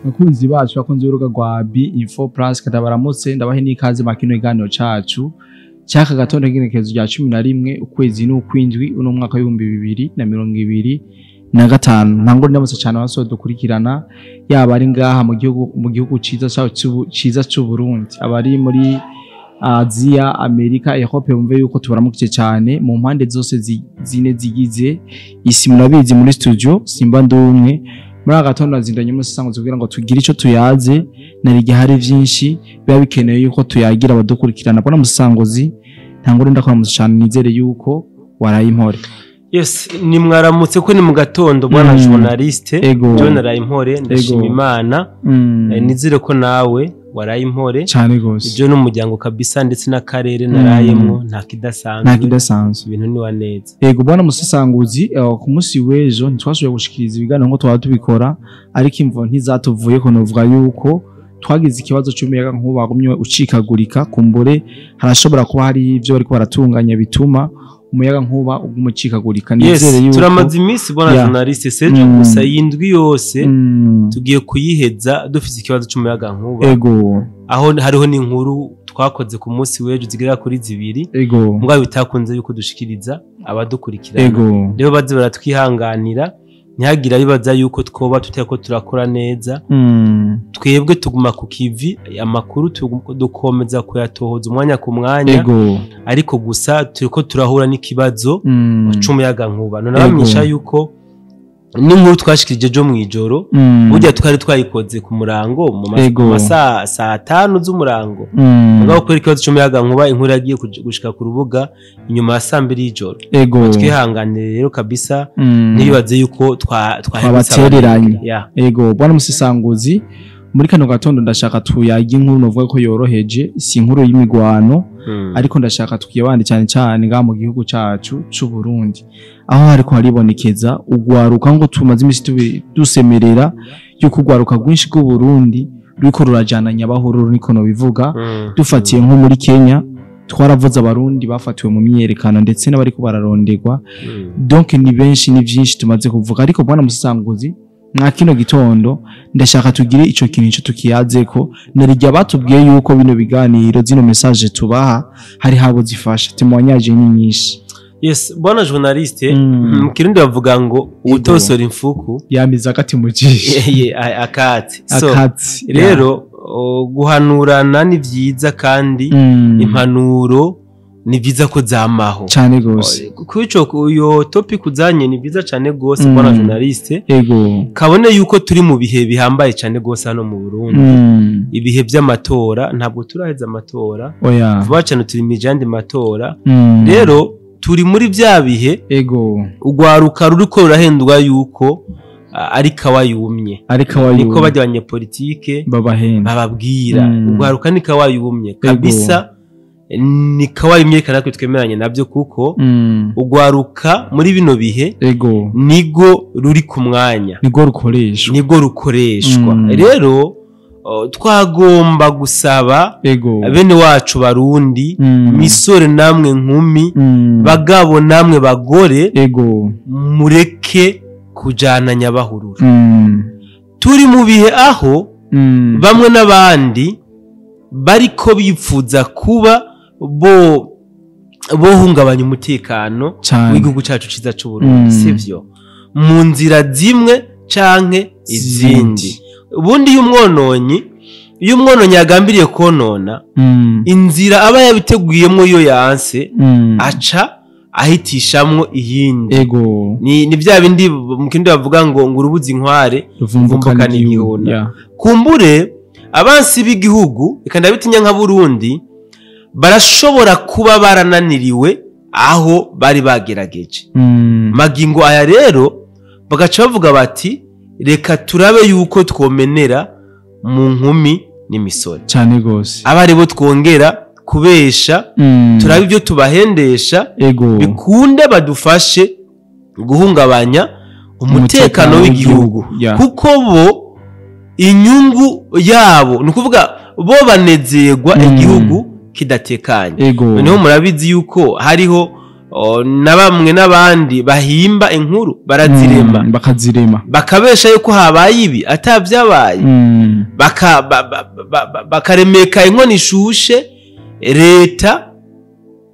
Bakunzi bacu bakunze urubuga rwa Info Plus kadabaramutse ndabahe n'ikaze makino iganiro cacu cyaka gatondo ngenekezo rya 11 ukwezi n'ukwindwi uno mwaka wa 2025 ntango ndamutse cyane abaso dukurikirana yaba ari ngaha mu gihugu ciza cy'u Burundi abari muri Asia, Amerika, Europe bumve yuko tubaramukije cyane mu mpande zose zine zigize isi murabizi muri studio simba ndumwe muri agatondo nazindanye mu sango kugira ngo tugire ico tuyaze narige hari vyinshi biba bikeneye yuko tuyagira abadukurikirana bona musangozi ntangore ndakora mu cyane nizere yuko warayimpore. Yes, ni mwaramutse ko ni mu gatondo bwana journaliste John Rayimpore ndashima Imana nizere ko nawe warayimpore cyane gose ibyo n'umuryango kabisa ndetse n'akarere narayemwo nta kidasanzwe ibintu ni waneza. Yego bwana musasanguzi ku munsi wejo ntitwashoboye gushikiriza ibiganiro ngo twaba tubikora ariko imvo ntizatuvuye ko novuga yuko twagize ikibazo cy'umuyaga nkuba bagumye ucikagurika kumbure harashobora kuba hari ibyo bariko baratunganya bituma umuyaga nkuba ugumucikagurika nizere yuko turamaze iminsi bona journaliste sejo gusa yindwi yose tugiye kuyiheza dufite ikibazo cy'umuyaga nkuba aho hariho n'inkuru twakoze ku munsi wejo zigera kuri 2 mbwa bitakunze yuko dushikiriza abadukurikirana rero bazi baratwihanganira ntihagira bibaza yuko twoba tutako turakora neza twebwe tuguma ku kivi amakuru dukomeza kuyatohoza umwanya ku mwanya ariko gusa turiko turahura n'ikibazo cy'umuyaga nkuba none bamenyesha yuko n'inkuru twashikirije jo mwijoro burya twari twayikoze ku murango mu masaa 5 z'umurango ngaho kwera ikibazo cy'umuyaga nkuba inkuru yagiye gushika ku rubuga inyuma ya 2 y'ijoro twihanganire rero kabisa ntibibaze yuko twabatereranye bwana musisanguzi muri kano gatondo ndashaka tuyaga inkuru novuga ko yoroheje si inkuru y'imigwano ariko ndashaka tukiyabandi cyane ngaha mu gihugu cacu c'u Burundi aho hariko haribonekeza ugwaruka ngo tumaze imisi dusemerera yuko ugwaruka gwinshi rw'u Burundi ruriko rurajana nyabahururu niko no bivuga dufatiye nko muri Kenya twaravuze abarundi bafatiwe mu myerekano ndetse n'abari ko bararondegwa donc ni benshi ni byinshi tumaze kuvuga ariko bwana musanguzi mwa kino gitondo ndashaka tugire ico kintu tukiyaze ko narijya batubwiye yuko bino biganiro zino message tubaha hari habo zifasha témoignage nyinshi. Yes, bwana journaliste Kirundi bavuga ngo utosora imfuku yamiza akati mu jisho akati rero guhanurana ni vyiza kandi impanuro ni vyiza ko zamaho cyane gose kuco uyo topic uzanye ni vyiza cyane gose bwana journaliste kabone yuko turi mu bihe bihambaye cyane gose hano mu Burundi ibihe by'amatora ntabwo turaheza amatora vuba cyane turi mijandi matora rero turi muri bya bihe ugwaruka ruriko rurahendwa yuko ari kawayumye niko bajya abanyepolitike bababwira ugwaruka ni kawayumye kabisa ni kawayumye kana twitwemeranye nabyo kuko ugwaruka muri bino bihe nigo ruri ku mwanya nigo rukoreshwa rero twagomba gusaba bene wacu barundi misore namwe nkumi bagabo namwe bagore mureke kujana nyabahururu turi mu bihe aho bamwe n'abandi bariko bipfuza kuba bohungabanya umutekano w'igihugu cyacu ciza cy'u Burundi sivyo mu nzira zimwe canke izindi ubundi y'umwononyi agambiriye konona inzira aba yabiteguyemo yo yanse aca ahitishamwo iyindi ni bya bindi mukindi bavuga ngo urubuzi inkware ruvumbuka n'igihona kumbure abansi b'igihugu ikanda bitinya nka Burundi barashobora kuba barananiriwe aho bari bagerageje magingo aya rero bagaca bavuga bati reka turabe yuko twomenera mu nkumi n'imisore cyane gose abari bo twongera kubesha turabe ibyo tubahendesha bikunde badufashe guhungabanya umutekano w'igihugu kuko bo inyungu yabo nukuvuga bo banezerwa igihugu kidatekanye noneho murabizi yuko hariho na bamwe n'abandi bahimba inkuru barazirema bakazirema bakabesha yuko habaye ibi atavyabaye bakaremeka inkoni ishushe leta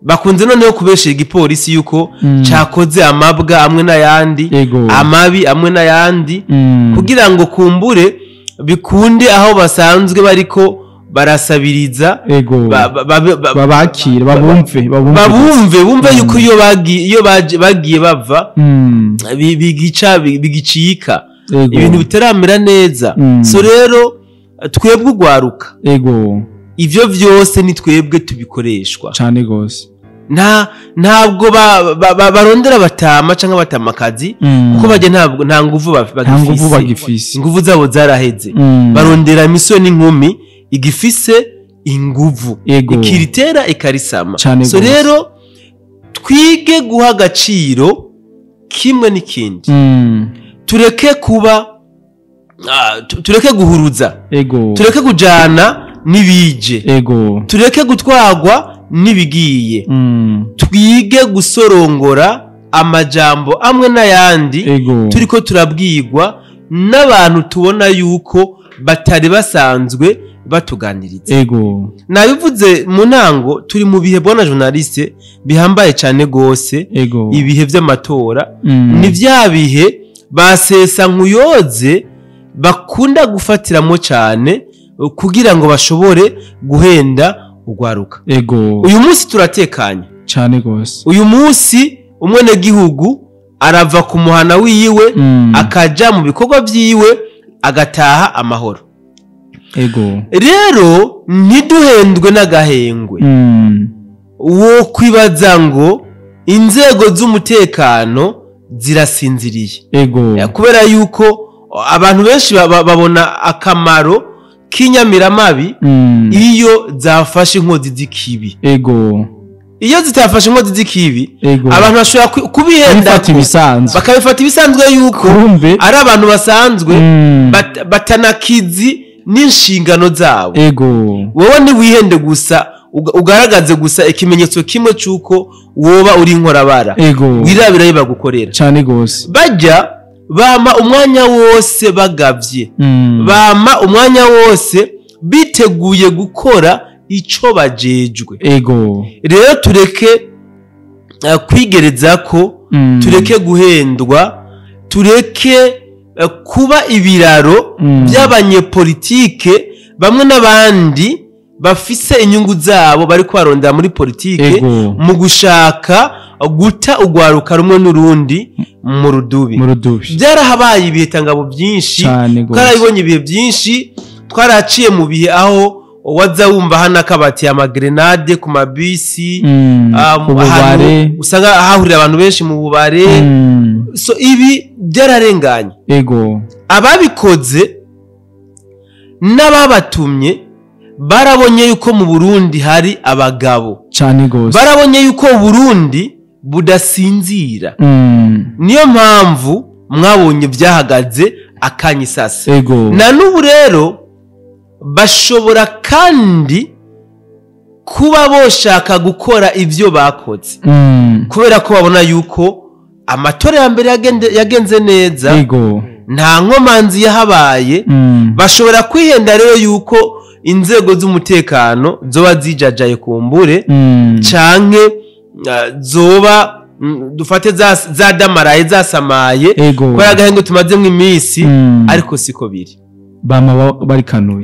bakunze noneho kubeshera igipolisi yuko cakoze amabwa amwe n'ayandi amabi amwe n'ayandi kugira ngo kumbure bikunde aho basanzwe bariko barasabiriza babakire bumve yuko iyo bagiye bava bigicika ibintu bitaramera neza so rero twebwe ugwaruka ivyo vyose ni twebwe tubikoreshwa cyane gose ntabwo barondera batama cyangwa batamakazi kuko baje nta nguvu bagifise inguvu zabo zaraheze barondera imisoro n'inkumi igifise inguvu ikiritera ikarisama so rero twige guha agaciro kimwe n'ikindi tureke kuba tureke guhuruza tureke kujana n'ibije tureke gutwagwa nibigiye twige gusorongora amajambo amwe n'ayandi turiko turabwirwa n'abantu tubona yuko batari basanzwe batuganiriza nabivuze mu ntango turi mu bihe bona journaliste bihambaye cyane gose ibihe by'amatora ni vya bihe basesa nkuyoze bakunda gufatiramo cyane kugira ngo bashobore guhenda ugwaruka uyu munsi turatekanye cyane gose uyu munsi umwene gihugu arava ku muhana wiwe akaja mu bikorwa vyiwe agataha amahoro rero ntiduhendwe n'agahengwe wo kwibaza ngo inzego z'umutekano zirasinziriye kubera yuko abantu benshi babona akamaro k'inyamiramabi iyo zafashe inkozi z'ikibi iyo zitafashe inkozi z'ikibi abantu bashobora kubihenda bakabifata ibisanzwe yuko ari abantu basanzwe batanakizi n'inshingano zabo wowe ntiwihende gusa ugaragaze gusa ikimenyetso kimwe cy'uko woba uri inkorabara wirabirayo bagukorera cyane gose bajya bama umwanya wose bagavye bama umwanya wose biteguye gukora ico bajejwe rero tureke kwigereza ko tureke guhendwa tureke kuba ibiraro by'abanyepolitike bamwe n'abandi bafise inyungu zabo bari kwarondera muri politike mu gushaka guta ugwaruka rumwe n'urundi mu rudubi byarahabaye ibihe tangabo byinshi twarabibonye ibihe byinshi twaraciye mu bihe aho waza wumva hana kabati amagrenade ku mabisi usanga hahurira abantu benshi mu bubare so ibi byararenganye ababikoze n'ababatumye barabonye yuko mu Burundi hari abagabo cyane gose barabonye yuko Burundi budasinzira niyo mpamvu mwabonye byahagaze akanyisase na n'ubu rero bashobora kandi kuba boshaka gukora ivyo bakoze kubera ko babona yuko amatora ya mbere yagenze neza nta nkomanzi yahabaye bashobora kwihenda rero yuko inzego z'umutekano zoba zijajaye kumbure canke zoba dufate zadamaraye zasamaye kubera agahenge tumazemwo iminsi ariko siko biri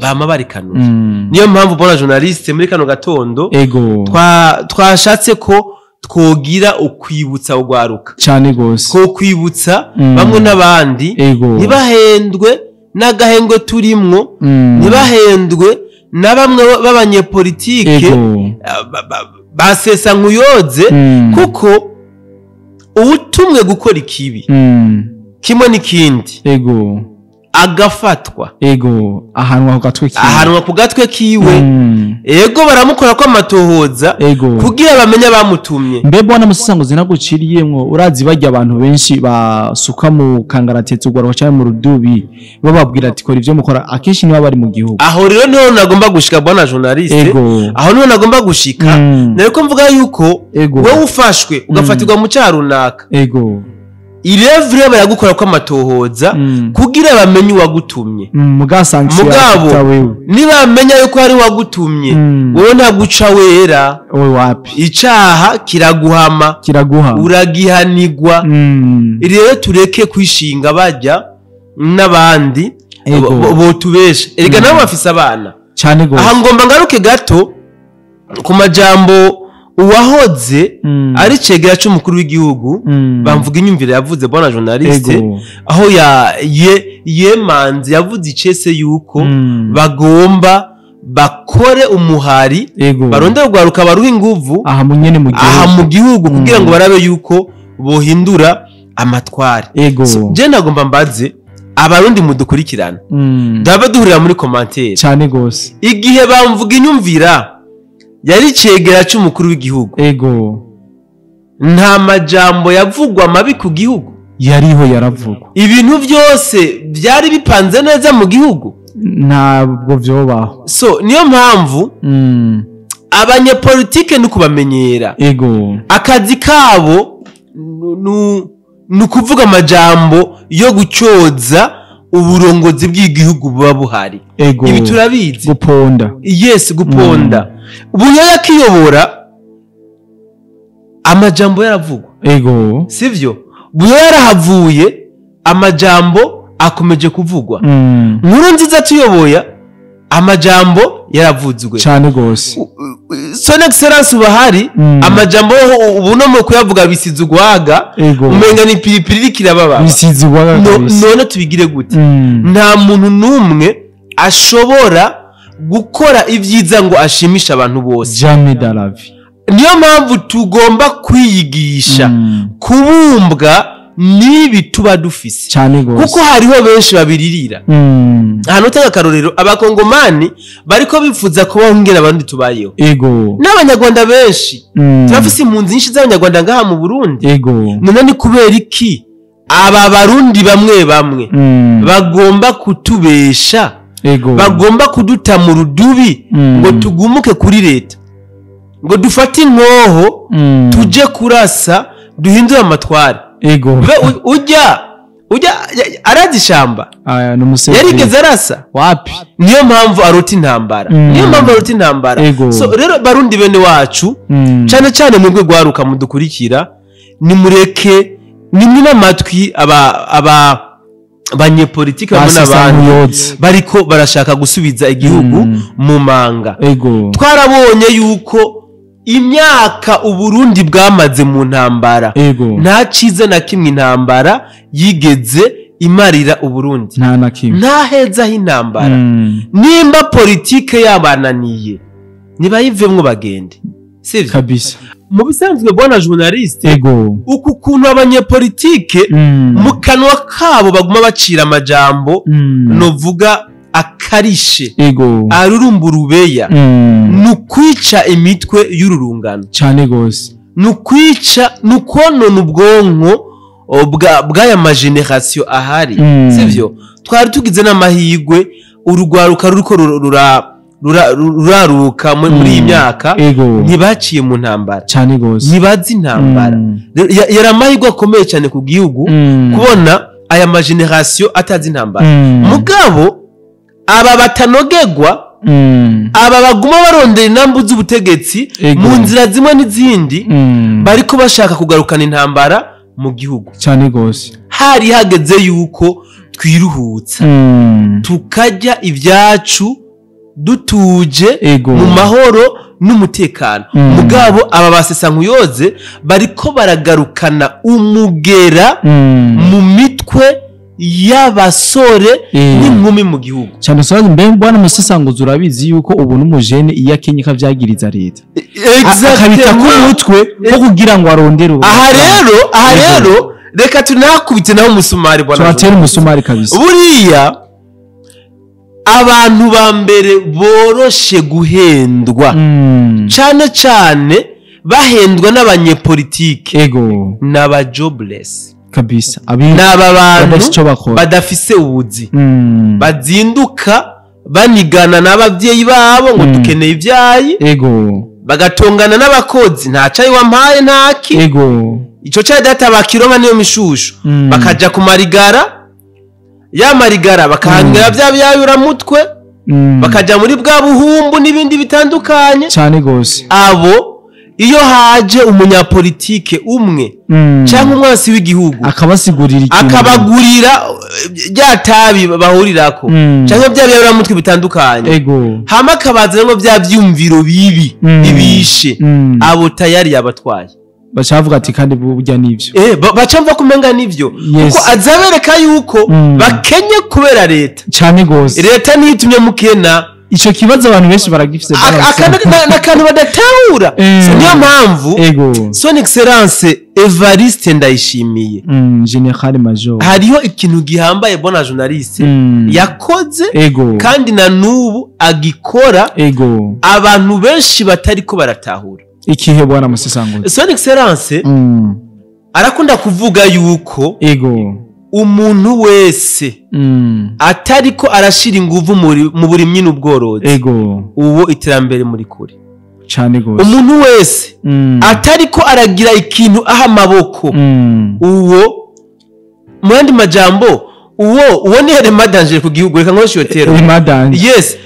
bama barikanuye niyo mpamvu bona journaliste muri kano gatondo twashatse ko twogira ukwibutsa ugwaruka cyane gose ko kwibutsa bamwe n'abandi ntibahendwe n'agahengwe turimwo ntibahendwe na bamwe b'abanyepolitike basesa nkuyoze kuko ubutumwe gukora ikibi kimwe n'ikindi agafatwa ego ahanwa ku gatwe kiwe ego baramukora ko amatohoza kugira bamenye bamutumye mbe bwana Musesanguzi naguciriyemwo urazi bajya abantu benshi basuka mu kangaratetse ugwa cyane mu rudubi bababwira ati kora ivyo mukora akenshi niba bari mu gihugu aho rero niho nagomba gushika bwana journaliste aho niho nagomba gushika nariko mvuga yuko wowe ufashwe ugafatirwa mu cyarunaka ego irevure baragukora ko amatohoza kugira bamenye wagutumye mugabo nibamenya yuko ari wagutumye wowe ntaguca wera wapi icaha kiraguhama uragihanigwa rero tureke kwishinga bajya n'abandi botubesha erega nabo bafise abana cyane gose aha ngomba ngaruke gato ku majambo uwahoze ari cegera c'umukuru w'igihugu bamvuga inyumvire yavuze bwana journaliste aho yemanze yavuze icese yuko bagomba bakore umuhari barondera rwaruka baruha inguvu aha mu gihugu kugira ngo barabe yuko bohindura amatware je nagomba mbaze abarundi mudukurikirana ndaba duhurira muri commentaire cyane gose igihe bamvuga inyumvira yari cegera c'umukuru w'igihugu nta majambo yavugwa mabi ku gihugu yariho yaravugwa ibintu byose byari bipanze neza mu gihugu ntabwo vyobaho so niyo mpamvu abanyepolitike n'ukubamenyera akazi kabo nukuvuga amajambo yo gucyoza uburongozi bw'igihugu buba buhari ibi turabizi guponda Buyoya kiyobora amajambo yaravugwa sivyo Buyoya yarahavuye amajambo akomeje kuvugwa Nkurunziza tuyoboya amajambo yaravuzwe cyane gose son excellence bahari amajambo ubuno mu kuyavuga bisizugwaga umenga ni piripiri kirababa bisizugwaga none tubigire gute nta muntu numwe ashobora gukora ivyiza ngo ashimisha abantu bose jamais dans la vie niyo mpamvu tugomba kwiyigisha kubumbwa nibi tuba dufise cyane gose kuko hariho benshi babiririra hano tanga karorero abakongomani bariko bifuza kubaho ngera abandi tubayeho n'abanyarwanda benshi turafise impunzi nyinshi z'abanyarwanda ngaha mu Burundi none ni kubera iki aba barundi bamwe bagomba kutubesha bagomba kuduta mu rudubi ngo tugumuke kuri leta ngo dufate inkoho tuje kurasa duhindura amatware ujya arazishamba yarigeze arasa wapi niyo mpamvu arota intambara so rero barundi bene wacu cyane cyane mu rwego rwaruka mudukurikira nimureke nimwe amatwi abanyepolitike n'abandi bariko barashaka gusubiza igihugu mu manga twarabonye yuko imyaka uburundi bwamaze mu ntambara nta ciza na kimwe intambara yigeze imarira uburundi nta na kimwe nta heza h'intambara nimba politike yabananiye nibayivemwo bagende sivyo kabisa mu bisanzwe bwana journaliste uku kuntu abanyepolitike mu kanwa kabo baguma bacira amajambo novuga akarishe arurumba urubeya nukwica imitwe y'ururungano cyane gose nukwica nukonona ubwonko bw'aya mageneration ahari sivyo twari tugize n'amahigwe urugwaruka ruriko ruraruka muri iyi myaka ntibaciye mu ntambara cyane gose ntibazi intambara yari amahigwe akomeye cyane ku gihugu kubona aya mageneration atazi intambara mugabo aba batanogegwa aba baguma barondera inambu z'ubutegetsi mu nzira zimwe n'izindi bariko bashaka kugarukana intambara mu gihugu cyane gose hari hageze yuko twiruhutsa tukajya ibyacu dutuje mu mahoro n'umutekano mugabo aba basesankuyoze bariko baragarukana umugera mu mitwe y'abasore n'inkumi mu gihugu cyane sobaje mbe bwana Musesanguzi urabizi yuko ubu n'umujene iyo akenye kavyagiriza leta akabita ku mutwe ko kugira ngo arondere aha rero reka tunakubite naho umusumari bwana turatera umusumari kabisa buriya abantu ba mbere boroshe guhendwa cyane cyane bahendwa n'abanyepolitike ego n'aba jobless kabisa n'aba bantu badafise ubuzi bazinduka banigana n'abavyeyi babo ngo dukeneye ibyayi ego bagatongana n'abakozi nta cayi wampaye ntaki ego ico cayi data bakironka niyo mishushu bakaja ku marigara ya marigara bakahangira bya byayura mutwe bakaja muri bwa buhumbu n'ibindi bitandukanye cyane gose abo iyo haje umunyapolitike umwe cyangwa umwasi w'igihugu akabagurira rya tabi bahurirako cyangwa bya byayura mutwe bitandukanye ego hama kabaza ngo bya byumviro bibi ibishe abo tayari yabatwaye bacavuga ati kandi burya nivyo bacamva kumenga nivyo kuko azabereka yuko bakenye kubera leta cyane gose leta nitumye mukena ico kibazo abantu benshi baragifise akantu badatahura niyo mpamvu son excellence Evariste Ndayishimiye general major hariho ikintu gihambaye bona journaliste yakoze kandi na nubu agikora abantu benshi batariko baratahura ikihe bwana musisanguze son excellence arakunda kuvuga yuko umuntu wese atariko arashira inguvu mu burimyi n'ubworozi uwo iterambere muri kuri cyane gose umuntu wese atariko aragira ikintu aha maboko uwo mwandi majambo uwo ni element danger ku gihugu reka ngo shotero yes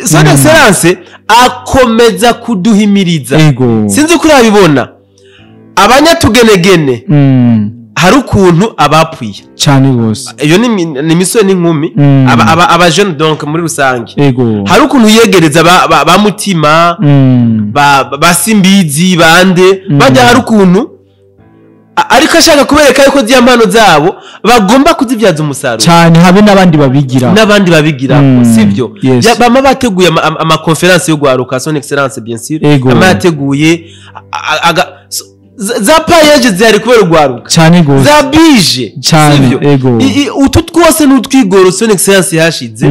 son excellence akomeza kuduhimiriza sinzi kuri abibona abanyatugenegene hari ukuntu abapfuye cyane gose iyo ni misore n'inkumi aba jeune donc muri rusange hari ukuntu yegereza ba mutima basimbizi bande bajya hari ukuntu ariko ashaka kubereka yuko zya mpano zabo bagomba kuzibyaza umusaruro cyane habe n'abandi babigira sivyo bama bateguye ama conference yo gwaruka son excellence bien sûr bama yateguye za payeje zari kubera ugwaruka cyane gose za bije cyane utu twose n'utwigoro son excellence yashize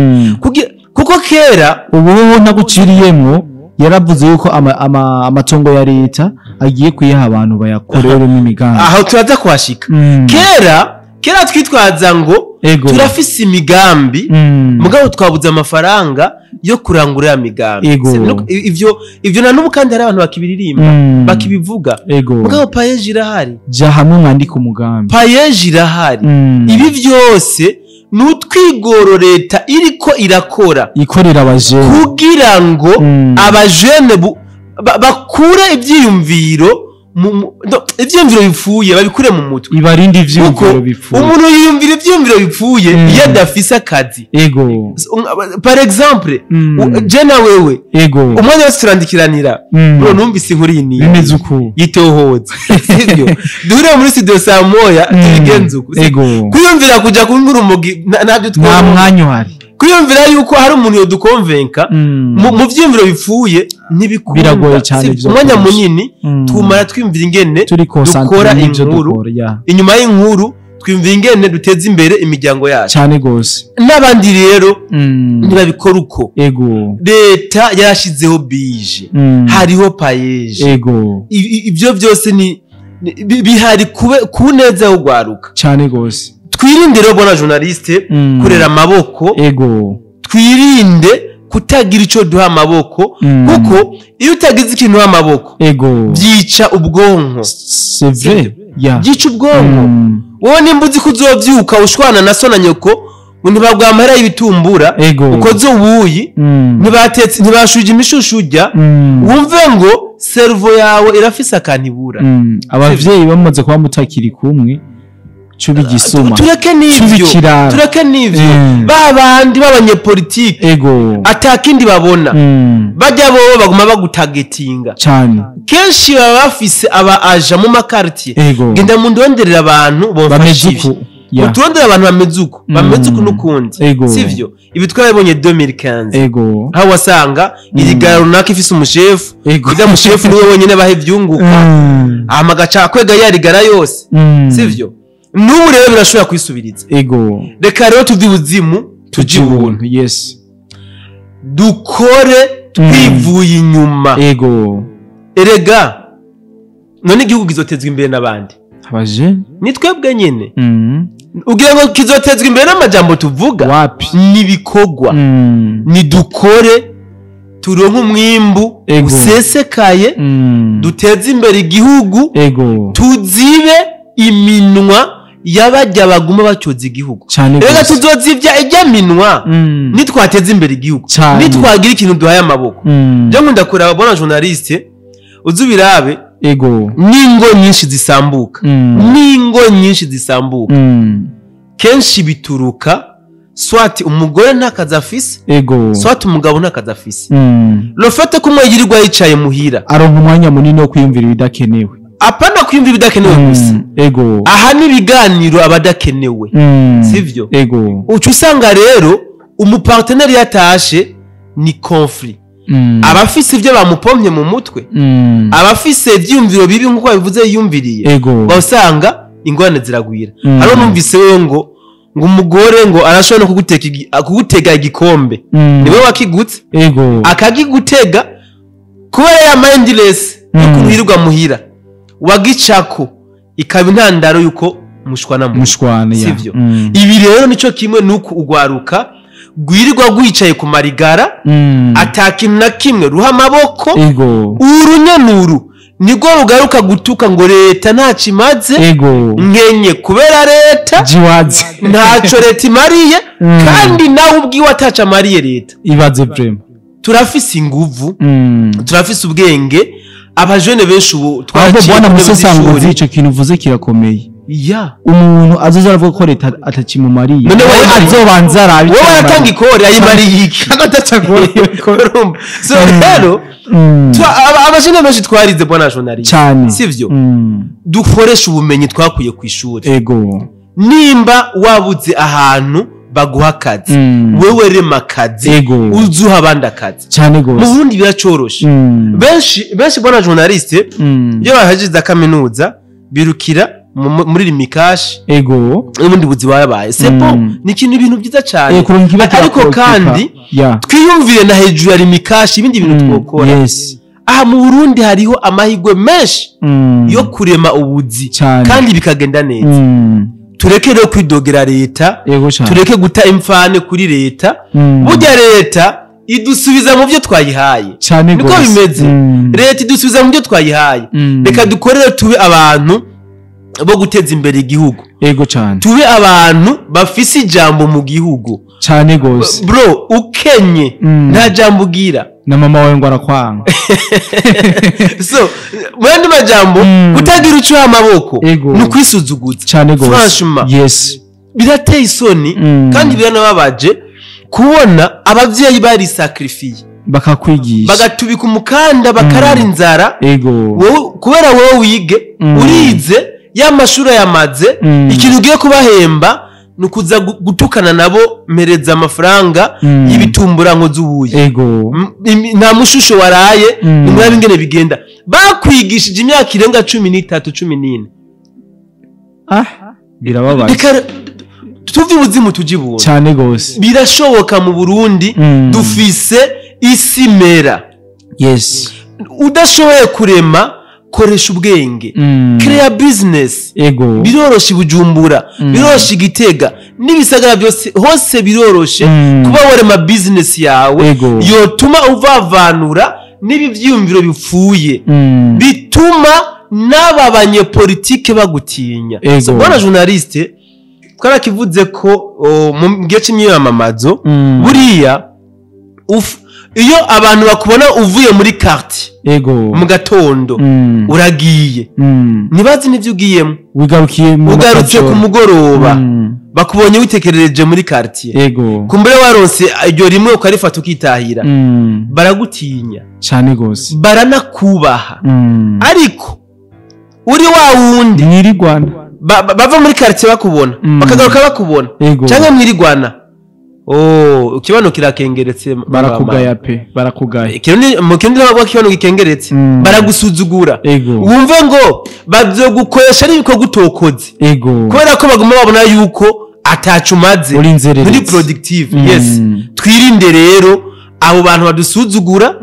kuko kera ubu naguciriyemo yaravuze yuko amatongo ya leta agiye kuyaha abantu bayakoreremo imigambi aho turaza kwashika kera twitwaza ngo turafise imigambi mugabo twabuze amafaranga yo kurangura ya migambi ivyo na nubu kandi hari abantu bakibiririmba bakibivuga mugabo payeje irahari ja hamwe mwandika umugambi payeje irahari ibi vyose n'utwigoro leta iriko ikorera abajene kugira ngo abajene bakure ivyiyumviro bipfuye babikure mu mutwe ibarindi ivyiyumviro bipfuye umuntu yiyumvira ivyiyumviro bipfuye iyo adafise akazi par exemple jena wewe umwanya wose turandikiranira bro numvise inkuru yini bimeze uko yitohoza sivyo duhure muri studio saa moya tubigenze uko kwiyumvira kuja kunkuru umugi nabyo nta mwanya uhari kwiyumvira yuko hari umuntu yo dukonvenka mu vyimviro bipfuye biragoye cyane umwanya munini twumara twimvira ingene dukora inkuru inyuma y'inkuru twimvira ingene duteza imbere imiryango yacu cyane gose n'abandi rero ntibabikora uko leta yarashizeho bije hariho payeje ibyo byose ni bihari kuneza yo gwaruka cyane gose twirinde rero bona journaliste kurera amaboko twirinde kutagira ico duha amaboko kuko iyo utagize ikintu ha amaboko byica ubwonko c'est vrai byica ubwonko wowe nimbuzi kuzovyuka ushwana na so na nyoko ntibagwa amahera y'ibitumbura ukoze ubuyi ntibatetse ntibashuje imishushuja wumve ngo servo yawe irafise akanibura abavyeyi bamaze kuba mutakiri kumwe cubigisuma tureke nivyo babandi b'abanyepolitike atakindi babona bajya bo baguma bagutagetinga cyane kenshi baba bafise aba aja mu makartier genda mu ndonderera abantu bomfashiye uturondera abantu bameze uko n'ukundi sivyo ibi twabonye 2015 aho wasanga irigara runaka ifise umushefu ida mushefu niwe wenyene bahe vyunguka amagaca kwega yarigara yose sivyo n'ubu rero birashobora kwisubiriza reka rero tuvi buzimu tujibuntu. Yes. Dukore twivuye inyuma. Ego. Erega none igihugu kizotezwa imbere n'abandi. Abaje ni twebwe nyene. Ugira ngo kizotezwa imbere n'amajambo tuvuga. Wapi? Nibikogwa. Ni dukore turonke umwimbu usesekaye. Duteze imbere igihugu. Ego. Tuzibe iminwa yabajya baguma bacoza igihugu. Rega tuzozivya ijya minwa nitwateze imbere igihugu. Nitwagira ikintu duhaye amaboko. Byo nkunda kuraba bona journaliste uzubirabe. Ego. Ningo nyinshi zisambuka. Ningo nyinshi zisambuka. Kenshi bituruka swati umugore ntakaza afise. Ego. Swati umugabo ntakaza afise. Lofate kumwe yirirwa yicaye muhira. Aronka umwanya munini wo kwiyumvira ibidakenewe. Apana kwiyumvira ibidakenewe gusa. Ego. Aha ni ibiganiro abadakenewe. Sivyo? Ego. Ucu usanga rero umuparteneri yatashe ni conflit. Abafise ivyo bamupompye mu mutwe. Abafise ivyumviro bibi nkuko babivuze yumviriye. Basanga ingorane ziragwira. Haro numvise wewe ngo umugore ngo arashobora kugutega igikombe. Niwe wakigutse. Ego. Akagigutega kubera ya mindless yukuruhirwa muhira. Wagicako ikaba intandaro yuko mushwana sivyo. Ibi rero nico kimwe nuko ugwaruka gwirirwa gwicaye ku marigara atakintu na kimwe ruha amaboko. Urunyanuru nibwo rugaruka gutuka ngo leta nta kimaze. Nkenye kubera leta jiwaze ntaco leta imariye kandi nawe ubwiwe ataca mariye leta. Ibaze vrema turafise inguvu. Turafise ubwenge. Abajene benshi ubu twaciye bwana musesanguzi ico kintu uvuze kirakomeye. Umuntu azoza aravuga ko leta atakimumariye. None wowe azobanza arabi. Wowe aratanga ikore ayimariye iki? Agatacagora urumva. So rero abajene benshi twarize bwana journalist. Sivyo? Dukoresha ubumenyi twakuye ku ishuri. Ego. Nimba wabuze ahantu baguha akazi. Wewe rema akazi. Uzuha abandi akazi. Cyane gose. Mu Burundi biracoroshe. Benshi bwana journaliste iyo bahajiza kaminuza birukira muri limikashi. Ego. Ubundi buzi bayabaye. Sepo ni kintu ibintu byiza cyane. Ariko kandi twiyumvire na hejuru ya limikashi ibindi bintu twokora. Yes. Aha mu Burundi hariho amahigwe menshi yo kurema ubuzi kandi bikagenda neza. Tureke rero kwidogera leta. Tureke guta imfane kuri leta. Burya leta idusubiza mu byo twayihaye. Niko bimeze. Leta idusubiza mu byo twayihaye. Reka dukorere tube abantu bo guteza imbere igihugu. Ego cyane. Tube abantu bafise ijambo mu gihugu. Cyane gose. Bro ukenye nta jambo ugira. Na mama wawe ngo arakwanga. So mwandi majambo utagira uco amaboko nukwisuzuguza. Cyane gose. Franchement. Yes. Birateye isoni kandi biranababaje kubona abavyeyi bari sacrifice bakakwigisha bagatubika umukanda bakarara inzara. Kubera wowe wige urize y'amashuri yamaze ikintu ugiye kubahemba nukuza gutukana nabo mereza amafaranga y'ibitumbura ngo zubuye. Nta mushusho waraye nimwabe ingene bigenda bakwigishije imyaka irenga 13 14. Birababaye. Tuvi ubuzimu tujibura cyane gose. Birashoboka mu Burundi dufise isi mera. Yes. Udashoboye kurema koresha ubwenge. Crea business. Biroroshe Bujumbura. Biroroshe Gitega. Nibisagara byose hose biroroshe kuba warema business yawe yotuma uvavanura nibi vyiyumviro bipfuye. Bituma n'aba banyepolitike bagutinya. So bwana journaliste twarakivuze ko mu gihe cy'imyamamazo buriya iyo abantu bakubona uvuye muri quartier mu gatondo uragiye nibazi nivyo ugiyemo ugarutse ku mugoroba bakubonye witekerereje muri quartier kumbere waronse iryo rimwe ukarifata ukitahira baragutinya cyane gose baranakubaha. Ariko uri wa wundi mwirigwana bava muri quartier bakubona bakagaruka bakubona cyangwa mwirigwana ukibano kirakengeretse barakugaya pe barakugaya mu kindi nabwo kibano gikengeretse baragusuzugura wumve ngo bazogukoresha ariko gutokoze kubera ko baguma babona yuko atacumaze muri productive. Yes, twirinde rero abo bantu badusuzugura,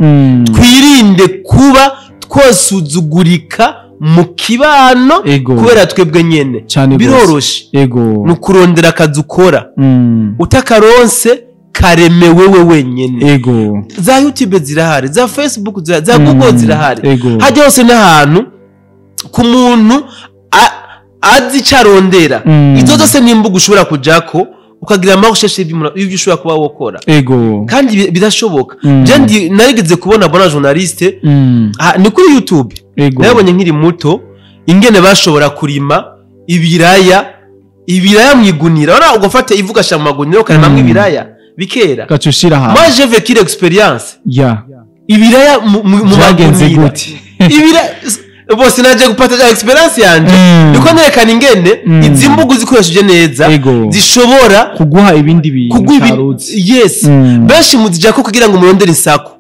twirinde kuba twosuzugurika mu kibano kubera twebwe nyene biroroshe nukurondera akazi ukora utakaronse karemewe wewe wenyene. Za YouTube zirahari, za Facebook zirahari, za Google zirahari, hajya hose n'ahantu ku muntu azi carondera. Izo zose nimbuga ushobora kujako ukagira amarusheshe y'ibyo ushobora kuba wokora kandi birashoboka. Je narigeze kubona bona journaliste ni kuri YouTube, nabonye nkiri muto ingene bashobora kurima ibiraya mwigunira, ora ugafata ivuga shamagunira ukarima ibiraya bikera gacushira ha. Moi j'ai vécu l'expérience ibiraya mu bagenzi gute ibiraya bose naje gupata experience yanje niko nerekana ingene izi mbugu zikoresheje neza zishobora kuguha ibindi bintu. Yes, benshi muzija ko kugira ngo murondere insako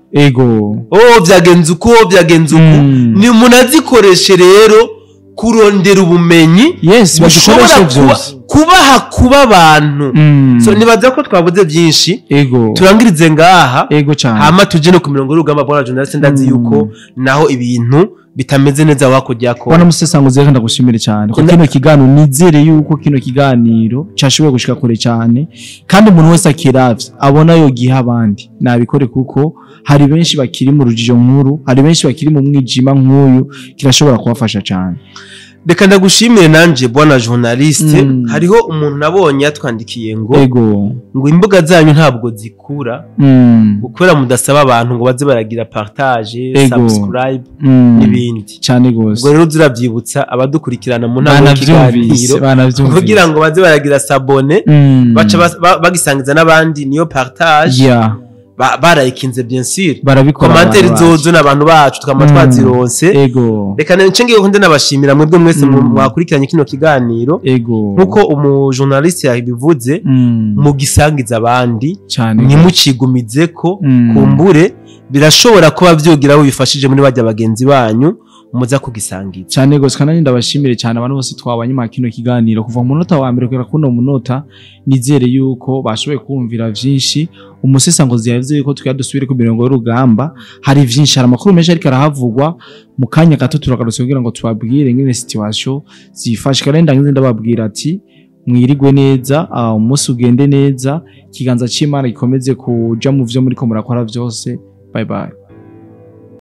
byagenze uko ni munazikoreshe rero kurondera ubumenyi. Yes, bagikoresha byose kuba abantu. So nibaza ko twavuze byinshi turangirize ngaha hama tuje no ku mirongo y'urugamba bwana journalist. Ndazi yuko naho ibintu bitameze neza wakujyako bwana musesanguzi reka ndagushimire cyane ko kino kiganiro nizere yuko kino kiganiro cyashoboye gushika kure cyane kandi umuntu wese akiravye abona yo giha abandi nabikore kuko hari benshi bakiri mu rujijo nkuru, hari benshi bakiri mu mwijima nk'uyu, kirashobora kubafasha cyane. Reka ndagushimire nanje bwana journaliste. Hariho umuntu nabonye yatwandikiye ngo imbuga zanyu ntabwo zikura gukorera mudasaba abantu ngo baze baragira partage, subscribe n'ibindi cyane gose. Ubwo rero zirabyibutsa abadukurikirana mu ntara y'ikiganiro kugira ngo baze baragira sabone baca bagisangiza n'abandi niyo partage barayikinze bien sûr, commentaire zozo n'abantu bacu tukama twazironse. Reka ncengiye ko nabashimira mwebwe mwese mwakurikiranye kino kiganiro nkuko umu journaliste yabivuze mu gisangiza abandi nimucigumize ko kumbure birashobora kuba byogira aho bifashije muri bajya bagenzi banyu muza kugisangiza cyane gose. Kandi ndabashimire cyane abantu bose twabanye mu kino kiganiro kuva mu munota wa mbere kugera kuno munota. Nizere yuko bashoboye kumvira vyinshi. Umusesanguzi yavuze yuko twiyadusubire ku mirongo y'urugamba, hari vyinshi, hari amakuru menshi ariko arahavugwa. Mu kanya gato turagarutse kugira ngo tubabwire ngene situation zifashe. Kandi ndangize ndababwira ati mwirigwe neza, umunsi ugende neza, kiganza c'Imana gikomeze kuja mu vyo muri ko murakora vyose. Bye bye.